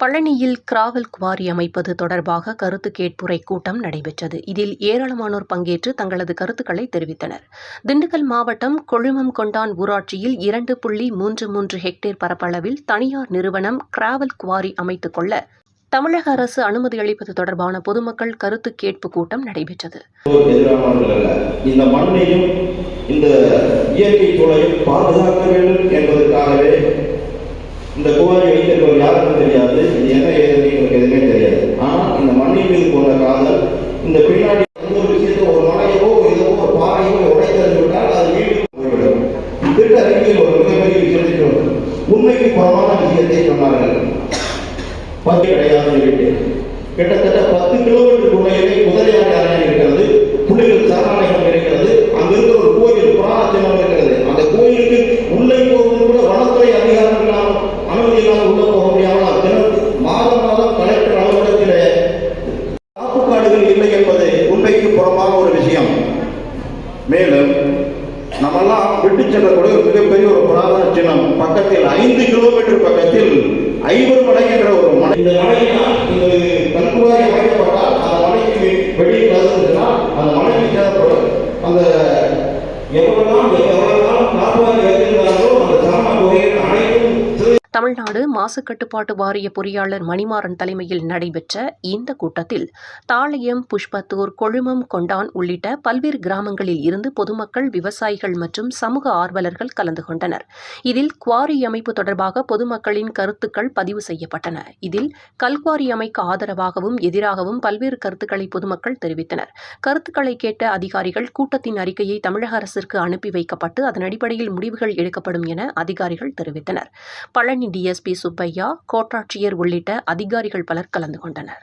பழனியில் gravel quarry அமைப்பது தொடர்பாக கருத்து கேட்புரை கூட்டம் நடைபெற்றது. இதில் ஏராளமானோர் பங்கேற்று தங்களது கருத்துக்களை தெரிவித்தனர். திண்டுக்கல் மாவட்டம் கொழுமம் கொண்டான் ஊராட்சியில் 2.33 ஹெக்டேர் பரப்பளவில் தனியார் நிறுவனம் கிராவல் குவாரி அமைத்துக் கொள்ள தமிழக அரசு அனுமதி அளிப்பது தொடர்பான பொதுமக்கள் கருத்து கேட்பு கூட்டம் நடைபெற்றது. இந்த மண்ணையும் இந்த இயற்கை சூழலையும் பாதுகாக்க வேண்டும் என்பதற்காகவே இந்த குவாரி வைத்திருப்பவர் யாருக்கும் தெரியாது, இது என்ன ஏதுன்னு எதுவுமே தெரியாது. ஆனால் இந்த மண்ணின் மீது கொண்ட காதல், இந்த பின்னாடி ஒரு விஷயத்தை ஒரு மலையவோ ஏதோ ஒரு பாறையோ உடைத்தறிந்து விட்டால் அது வீட்டுக்கு போய்விடும். திட்ட அறிக்கையில் ஒரு மிகப்பெரிய விஷயத்தை சொல்லும், உண்மைக்கு புறமான விஷயத்தை சொன்னார்கள். 10 கிடையாது வீட்டு கிட்டத்தட்ட 10 கிலோமீட்டருக்குள்ளேயே முதலியார் அரணை இருக்கிறது, புலிகள் சரணாலயம் இருக்கிறது, அங்க இருக்கிற ஒரு கோயில் புராண சின்னம் இருக்கிறது. அந்த கோயிலுக்கு உள்ளே போவது கூட வனத்துறை அதிகாரிகள் அனுமதி இல்லாமல் உள்ள போக முடியாமல் மாதம் கலெக்டர் அலுவலகத்திலே காப்பு காடுகள் இல்லை என்பது உண்மைக்கு புறமான ஒரு விஷயம். மேலும் நம்மெல்லாம் விட்டு செல்லக்கூடிய ஒரு மிகப்பெரிய ஒரு புராதன சின்னம் பக்கத்தில் 5 கிலோமீட்டர் பக்கத்தில் ஐவர் மலை என்ற ஒரு மலை. இந்த மலையினால் இந்த கல்குவாரி அமைக்கப்பட்டால் அந்த மலைக்கு வெளியே கலந்துச்சுன்னா அந்த மலைக்கு தேவைப்படும் அந்த எவ்வளவு காப்புவாரி வைத்திருந்தார்களோ அந்த சாம கோயில் அனைத்தும். தமிழ்நாடு மாசு கட்டுப்பாட்டு வாரிய பொறியாளர் மணிமாறன் தலைமையில் நடைபெற்ற இந்த கூட்டத்தில் தாளையம், புஷ்பத்தூர், கொழுமம் கொண்டான் உள்ளிட்ட பல்வேறு கிராமங்களில் இருந்து பொதுமக்கள், விவசாயிகள் மற்றும் சமூக ஆர்வலர்கள் கலந்து கொண்டனர். இதில் குவாரி அமைப்பு தொடர்பாக பொதுமக்களின் கருத்துக்கள் பதிவு செய்யப்பட்டன. இதில் கல்குவாரி அமைக்க ஆதரவாகவும் எதிராகவும் பல்வேறு கருத்துக்களை பொதுமக்கள் தெரிவித்தனர். கருத்துக்களை கேட்ட அதிகாரிகள் கூட்டத்தின் அறிக்கையை தமிழக அரசிற்கு அனுப்பி வைக்கப்பட்டு அதன் அடிப்படையில் முடிவுகள் எடுக்கப்படும் என அதிகாரிகள் தெரிவித்தனர். பழனி டிஎஸ்பி சுப்பையா, கோட்டாட்சியர் உள்ளிட்ட அதிகாரிகள் பலர் கலந்து கொண்டனர்.